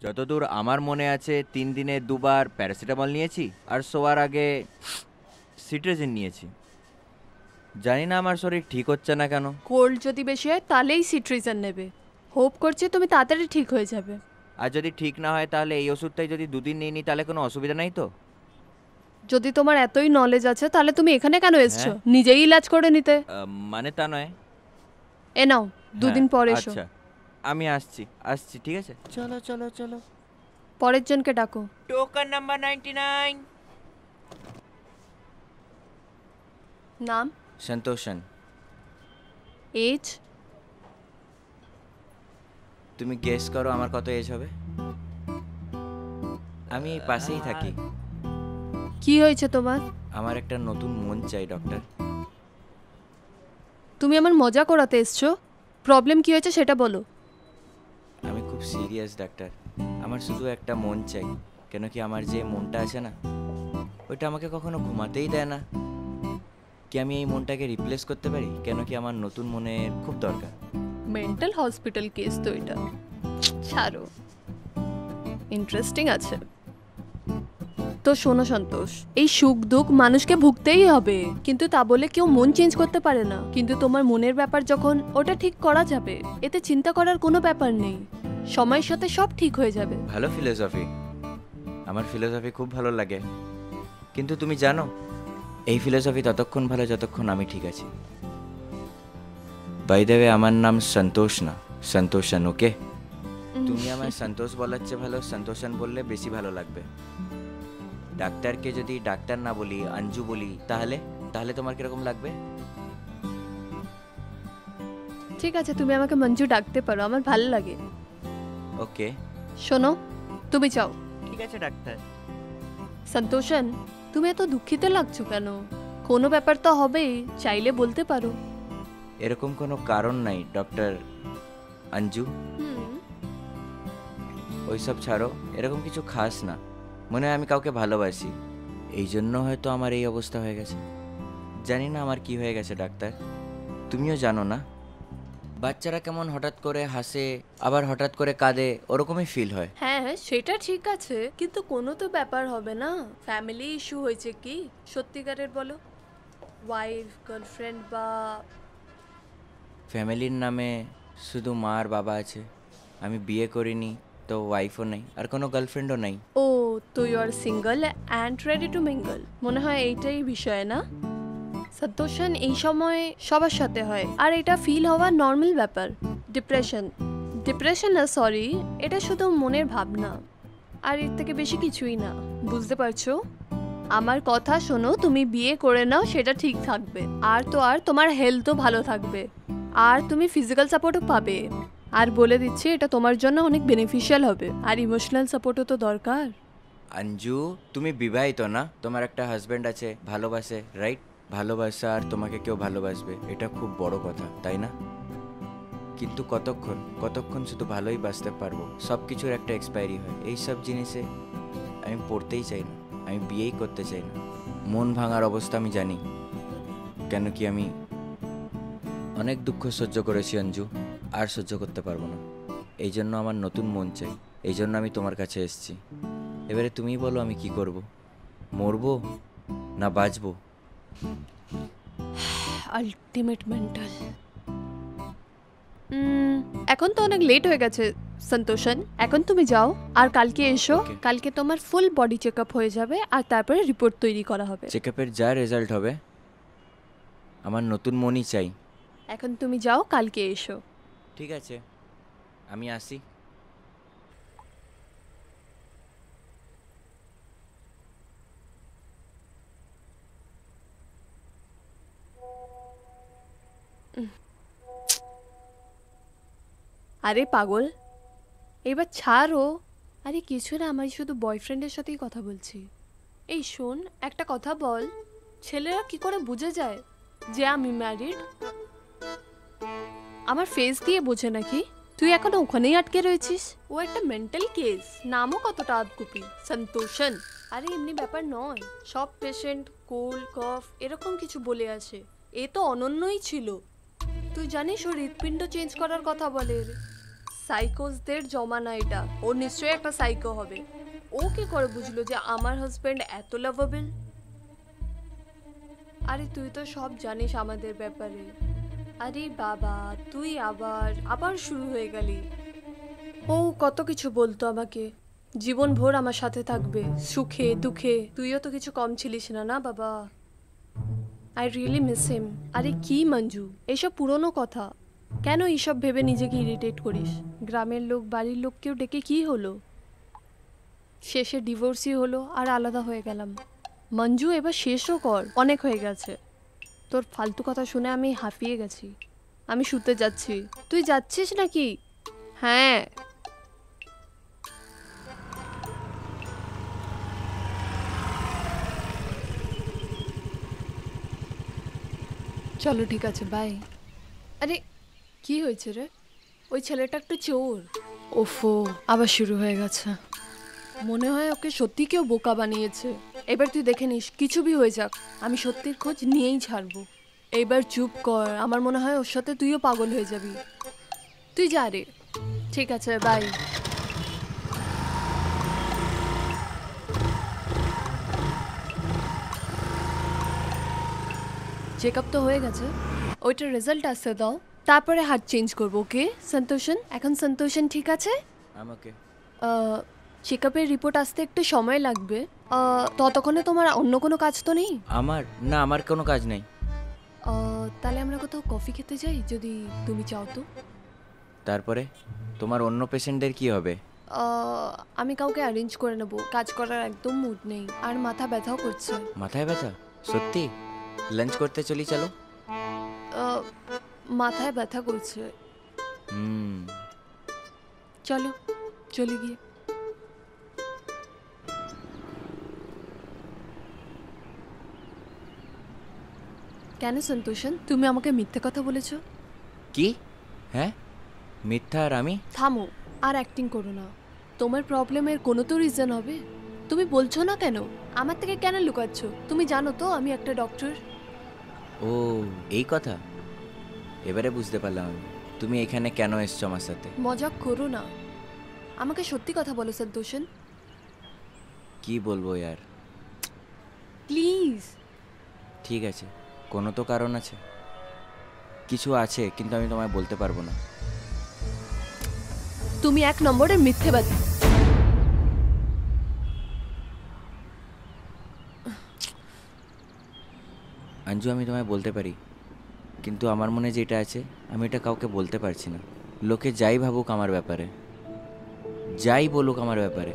যতদূর আমার মনে আছে 3 দিনে 2বার প্যারাসিটামল নিয়েছি আর শোয়ার আগে সিট্রেজিন নিয়েছি। জানি না আমার শরীর ঠিক হচ্ছে না কেন। কোল্ড যদি বেশি হয় তাহলেই সিট্রিজেন নেবে। হোপ করছি তুমি তাড়াতাড়ি ঠিক হয়ে যাবে। আর যদি ঠিক না হয় তাহলে এই ওষুধটাই যদি 2 দিন নিয়ে নিই তাহলে কোনো অসুবিধা নাই তো? যদি তোমার এতই নলেজ আছে তাহলে তুমি এখানে কেন এসছো? হ্যাঁ। নিজেই ইলাজ করে নিতে। মানে তা নয়। এ নাও, 2 দিন পর এসো। আচ্ছা, আমি আসছি আসছি, ঠিক আছে, চলো চলো চলো। পরের জনকে ডাকো। Token number 99। নাম? সন্তোষন। এজ? তুমি গেস করো আমার কত এজ হবে। আমি এই পাশেই থাকি। কি হয়েছে তোমার? আমার একটা নতুন মন চাই ডক্টর। তুমি আমার মজা করাতে এসছো? প্রবলেম কি হয়েছে সেটা বলো। আমি খুব সিরিয়াস ডাক্তার। আমার শুধু একটা মন চাই। কেন কি আমার যে মনটা আছে না, ওইটা আমাকে কখনো ঘুমাতেই দেয় না। কি আমি এই মনটাকে রিপ্লেস করতে পারি? কেন কি আমার নতুন মনের খুব দরকার। মেন্টাল হসপিটাল কেস তো এটা। ছাড়ো, ইন্টারেস্টিং আছে তো। শোনো সন্তোষ, এই সুখ দুঃখ মানুষকে ভুগতেই হবে, কিন্তু তা বলে কেউ মন চেঞ্জ করতে পারে না। কিন্তু তোমার মনের ব্যাপার যখন, ওটা ঠিক করা যাবে, এতে চিন্তা করার কোনো ব্যাপার নেই। সময়ের সাথে সব ঠিক হয়ে যাবে। ভালো ফিলোসফি, আমার ফিলোসফি খুব ভালো লাগে। কিন্তু তুমি জানো, এই ফিলোসফি ততক্ষণ ভালো যতক্ষণ আমি ঠিক আছি। বাই দ্য ওয়ে, আমার নাম সন্তোষ না, সন্তোষন, ওকে? তুমি আমায় সন্তোষ বলার চেয়ে ভালো সন্তোষন বললে বেশি ভালো লাগবে। ডাক্তারকে যদি ডাক্তার না বলি, অঞ্জু বলি, তাহলে তাহলে তোমার কিরকম লাগবে? ঠিক আছে, তুমি আমাকে মঞ্জু ডাকতে পারো, আমার ভালো লাগে। ওকে। শোনো, তুমি যাও। ঠিক আছে ডাক্তার। সন্তোষন, তুমি এত দুঃখিত লাগছো কেন? কোনো ব্যাপার তো হবেই, চাইলে বলতে পারো। এরকম কোনো কারণ নাই ডক্টর অঞ্জু। ওইসব ছাড়ো, এরকম কিছু খাস না। মনে হয় আমি কাউকে ভালোবাসি, এই জন্য হয়তো আমার এই অবস্থা হয়ে গেছে। জানি না আমার কি হয়ে গেছে ডাক্তার, তুমিও জানো না। বাচ্চারা কেমন হঠাৎ করে হাসে আবার হঠাৎ করে কাঁদে, ওরকমই ফিল হয়। হ্যাঁ, সেটা ঠিক আছে, কিন্তু কোনো তো ব্যাপার হবে না। ফ্যামিলি ইস্যু হয়েছে কি সত্যিকারের বলো? ওয়াইফ, গার্লফ্রেন্ড বা? ফ্যামিলির নামে শুধু মা আর বাবা আছে। আমি বিয়ে করিনি, তো ওয়াইফও নেই আর কোনো গার্লফ্রেন্ডও নেই। ও, তো you are single and ready to mingle, মনে হয় এইটাই বিষয় না? সন্তোষন, এই সময় সবার সাথে হয়, আর এটা ফিল হওয়া নর্মাল ব্যাপার। ডিপ্রেশন না, সরি, এটা শুধু মনের ভাবনা, আর এর থেকে বেশি কিছুই না। বুঝতে পারছো? আমার কথা শোনো, তুমি বিয়ে করে নাও, সেটা ঠিক থাকবে। আর তো আর তোমার হেলথও ভালো থাকবে, আর তুমি ফিজিক্যাল সাপোর্টও পাবে। আর বলে দিচ্ছি, এটা তোমার জন্য অনেক বেনিফিশিয়াল হবে, আর ইমোশনাল সাপোর্টও তো দরকার। অঞ্জু, তুমি বিবাহিত না? তোমার একটা হাজব্যান্ড আছে, ভালোবাসে, রাইট? ভালোবাসা আর তোমাকে কেউ ভালোবাসবে, এটা খুব বড় কথা, তাই না? কিন্তু কতক্ষণ কতক্ষণ শুধু ভালোই বাসতে পারবো? সব কিছুর একটা এক্সপায়ারি হয়। এই সব জিনিসে আমি পড়তেই চাই না, আমি বিয়েই করতে চাই না। মন ভাঙার অবস্থা আমি জানি, কেন কি আমি অনেক দুঃখ সহ্য করেছি অঞ্জু, আর সহ্য করতে পারবো না। এই জন্য আমার নতুন মন চাই, এই জন্য আমি তোমার কাছে এসেছি। এবারে তুমিই বলো আমি কি করব, মরবো না বাঁচবো? Ultimate mental. এখন তো অনেক লেট হয়ে গেছে সন্তোষন, এখন তুমি যাও, আর কালকে এসো। Okay. কালকে তোমার ফুল বডি চেক আপ হয়ে যাবে, আর তারপরে রিপোর্ট তৈরি করা হবে। চেক আপের যা রেজাল্ট হবে, আমার নতুন মনই চাই। এখন তুমি যাও, কালকে এসো। ঠিক আছে, আমি আসি। আরে পাগল, এবার ছাড়ো। আরে কিছু না, আমি শুধু বয়ফ্রেন্ডের সাথেই কথা বলছি। এই শোন, একটা কথা বল, ছেলেরা কি করে বুঝে যায় যে আমি ম্যারিড? আমার ফেস দিয়ে বোঝে নাকি? তুই এখনো ওখানেই আটকে রয়েছিস। ও একটা মেন্টাল কেস, নামও কতটা আদগুপি, সন্তোষন। আরে এমনি ব্যাপার নয়, সব পেশেন্ট কোল্ড কফ এরকম কিছু বলে আসে। এ তো অনন্যই ছিল। তুই জানিস ও হৃৎপিণ্ড চেঞ্জ করার কথা বলে। সাইকোসদের জমানা এটা। ও নিশ্চয়ই একটা সাইকো হবে। ও কি করে বুঝলো যে আমার হাজবেন্ড এত লাভেবল? আরে তুই তো সব জানিস আমাদের ব্যাপারে। আরে বাবা, তুই আবার শুরু হয়ে গেলি। ও কত কিছু বলতো আমাকে, জীবন ভোর আমার সাথে থাকবে, সুখে দুঃখে। তুইও তো কিছু কম ছিলিস না, না বাবা? আই রিয়েলি মিস হিম। আরে কি মঞ্জু, এসব পুরনো কথা। কেন এইসব ভেবে নিজেকে ইরিটেট করিস? গ্রামের লোক, বাড়ির লোককেও ডেকে কি হলো? শেষে ডিভোর্সই হলো আর আলাদা হয়ে গেলাম। মঞ্জু, এবার শেষও কর, অনেক হয়ে গেছে। তোর ফালতু কথা শুনে আমি হাঁপিয়ে গেছি। আমি শুতে যাচ্ছি। তুই যাচ্ছিস নাকি? হ্যাঁ। চলো ঠিক আছে, বাই। আরে কি হয়েছে রে? ওই ছেলেটা একটা চোর। ওফো, আবার শুরু হয়ে গেছে। মনে হয় ওকে সত্যি কেউ বোকা বানিয়েছে। এবার তুই দেখে নিস, কিছু ভি হয়ে যাক, আমি সত্যির খোঁজ নিয়েই ছাড়বো। এইবার চুপ কর, আমার মনে হয় ওর সাথে তুইও পাগল হয়ে যাবি। তুই যা রে। ঠিক আছে, বাই। চেক আপ তো হয়ে গেছে, ওইটার রেজাল্ট আসতে দাও, তারপরে হাত চেঞ্জ করবো। ওকে সন্তোষন? এখন সন্তোষন ঠিক আছে? আমাকে চেক আপের রিপোর্ট আসতে একটু সময় লাগবে। ততক্ষণে তোমার অন্য কোনো কাজ তো নেই? আমার কোনো কাজ নেই। তাহলে আমরা কোথাও কফি খেতে যাই, যদি তুমি চাও তো। তারপরে তোমার অন্য পেশেন্টদের কি হবে? আমি কাউকে অ্যারেঞ্জ করে নেবো, কাজ করার একদম মুড নেই, আর মাথা ব্যথাও করছে। মাথায় ব্যথা? সত্যি? লাঞ্চ করতে চলি চলো। মাথায় ব্যথা করছে। চলো, চলে গিয়ে। কেন সন্তোষন, তুমি আমাকে মিথ্যে কথা বলেছো? কি? হ্যাঁ, মিথ্যা? আর আমি? থামো, আর অ্যাক্টিং করো না। তোমার প্রবলেমের কোনো তো রিজন হবে। তুমি বলছো না কেন? আমার থেকে কেন লুকাচ্ছ? তুমি জানো তো আমি একটা ডক্টর। ও, এই কথা এবারে বুঝতে পারলাম আমি। তুমি এখানে কেন এসছো আমার সাথে? মজাক করো না, আমাকে সত্যি কথা বলো সন্তোষন। কি বলবো ইয়ার? প্লিজ। ঠিক আছে, কোনো তো কারণ আছে। কিছু আছে, কিন্তু আমি তোমায় বলতে পারবো না। তুমি এক নম্বরের মিথ্যেবাদী। অঞ্জু, আমি তোমায় বলতে পারি, কিন্তু আমার মনে যেটা আছে আমি এটা কাউকে বলতে পারছি না। লোকে যাই ভাবুক আমার ব্যাপারে, যাই বলুক আমার ব্যাপারে,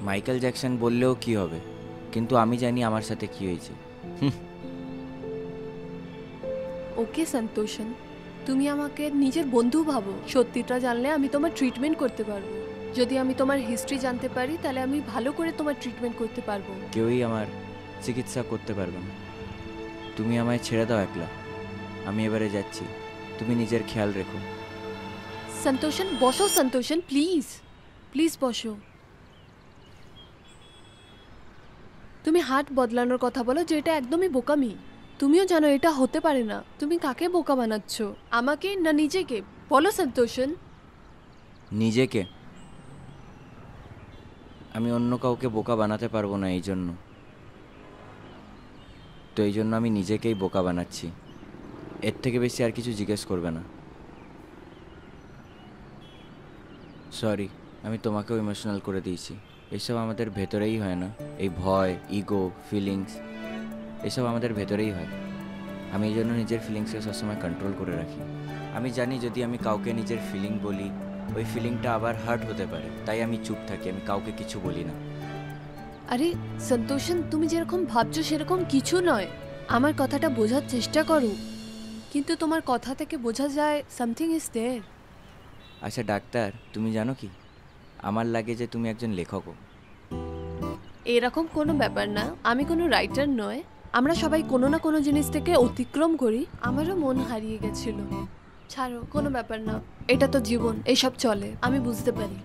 মাইকেল জ্যাকসন বললেও কি হবে, কিন্তু আমি জানি আমার সাথে কি হয়েছে। ওকে সন্তোষন, তুমি আমাকে নিজের বন্ধু ভাবো। সত্যিটা জানলে আমি তোমার ট্রিটমেন্ট করতে পারবো। যদি আমি তোমার হিস্ট্রি জানতে পারি, তাহলে আমি ভালো করে তোমার ট্রিটমেন্ট করতে পারবো। কেউই আমার চিকিৎসা করতে পারবে না। তুমি আমায় ছেড়ে দাও একলা, আমি এবারে যাচ্ছি। তুমি নিজের খেয়াল রেখো। সন্তোষন বসো, সন্তোষন প্লিজ, প্লিজ বসো। তুমি হাত বদলানোর কথা বলো, যেটা একদমই বোকামি। তুমিও জানো এটা হতে পারে না। তুমি কাকে বোকা বানাচ্ছ, আমাকে না নিজেকে? বলো সন্তোষন। নিজেকে। আমি অন্য কাউকে বোকা বানাতে পারবো না, এই জন্য তো এই জন্য আমি নিজেকেই বোকা বানাচ্ছি। এর থেকে বেশি আর কিছু জিজ্ঞেস করবে না। সরি, আমি তোমাকেও ইমোশনাল করে দিয়েছি। এসব আমাদের ভেতরেই হয় না? এই ভয়, ইগো, ফিলিংস, এসব আমাদের ভেতরেই হয়। আমি এই জন্য নিজের ফিলিংসকে সবসময় কন্ট্রোল করে রাখি। আমি জানি যদি আমি কাউকে নিজের ফিলিং বলি, ওই ফিলিংটা আবার হার্ট হতে পারে, তাই আমি চুপ থাকি, আমি কাউকে কিছু বলি না। আরে সন্তোষন, তুমি যেরকম ভাবছো সেরকম কিছু নয়। আমার কথাটা বোঝার চেষ্টা করো, কিন্তু তোমার কথা থেকে বোঝা যায় সামথিং ইজ দেয়ার। আচ্ছা ডাক্তার, তুমি জানো কি, আমার লাগে যে তুমি একজন লেখকও। এরকম কোনো ব্যাপার না, আমি কোনো রাইটার নয়। আমরা সবাই কোনো না কোনো জিনিস থেকে অতিক্রম করি। আমারও মন হারিয়ে গেছিল। ছাড়ো, কোনো ব্যাপার না, এটা তো জীবন, এইসব চলে, আমি বুঝতে পারি।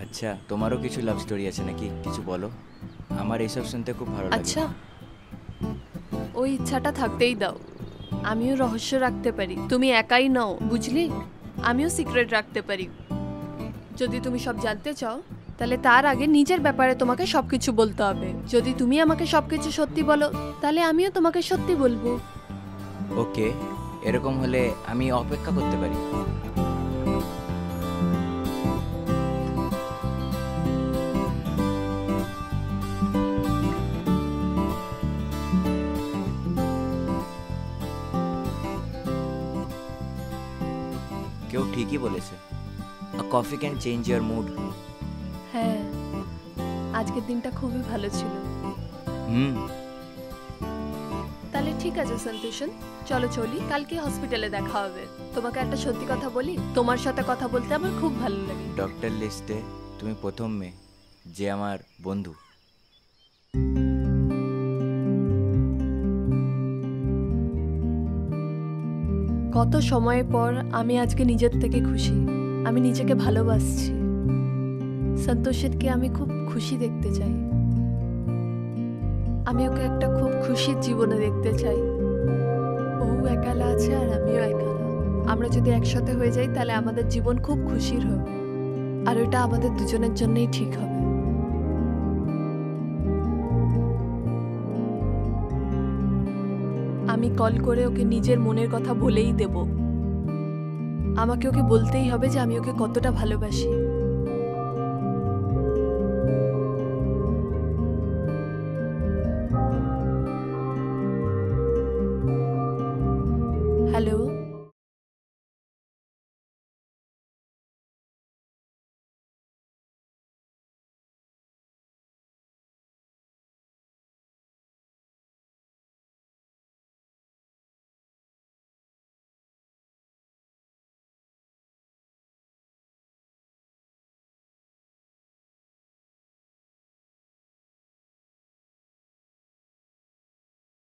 আচ্ছা, তোমারও কিছু লাভ স্টোরি আছে নাকি? কিছু বলো, আমার এইসব শুনতে খুব ভালো লাগে। আচ্ছা, ওই ইচ্ছাটা থাকতেই দাও। আমিও রহস্য রাখতে পারি, তুমি একাই নও, বুঝলি? আমিও সিক্রেট রাখতে পারি। যদি তুমি সব জানতে চাও তাহলে তার আগে নিজের ব্যাপারে তোমাকে সবকিছু বলতে হবে। যদি তুমি আমাকে সবকিছু সত্যি বলো তাহলে আমিও তোমাকে সত্যি বলবো। ওকে, এরকম হলে আমি অপেক্ষা করতে পারি। কেউ ঠিকই বলেছে, a coffee can change your mood. হ্যাঁ, আজকের দিনটা খুবই ভালো ছিল। হুম। তাহলে ঠিক আছে সন্তোষন, চলো চলি, কালকে হসপিটালে দেখা হবে। তোমাকে একটা সত্যি কথা বলি, তোমার সাথে কথা বলতে আমার খুব ভালো লাগে। ডক্টর লিস্টে তুমি প্রথম মেয়ে যে আমার বন্ধু। কত সময় পর আমি আজকে নিজের থেকে খুশি। আমি নিজেকে ভালোবাসছি। সন্তোষেরকে আমি খুব খুশি দেখতে চাই। আমি ওকে একটা খুব খুশির জীবনে দেখতে চাই। ও একালা আছে আর আমিও একালা। আমরা যদি একসাথে হয়ে যাই তাহলে আমাদের জীবন খুব খুশির হবে, আর ওটা আমাদের দুজনের জন্যই ঠিক হবে। আমি কল করে ওকে নিজের মনের কথা বলেই দেব। আমাকে ওকে বলতেই হবে যে আমি ওকে কতটা ভালোবাসি।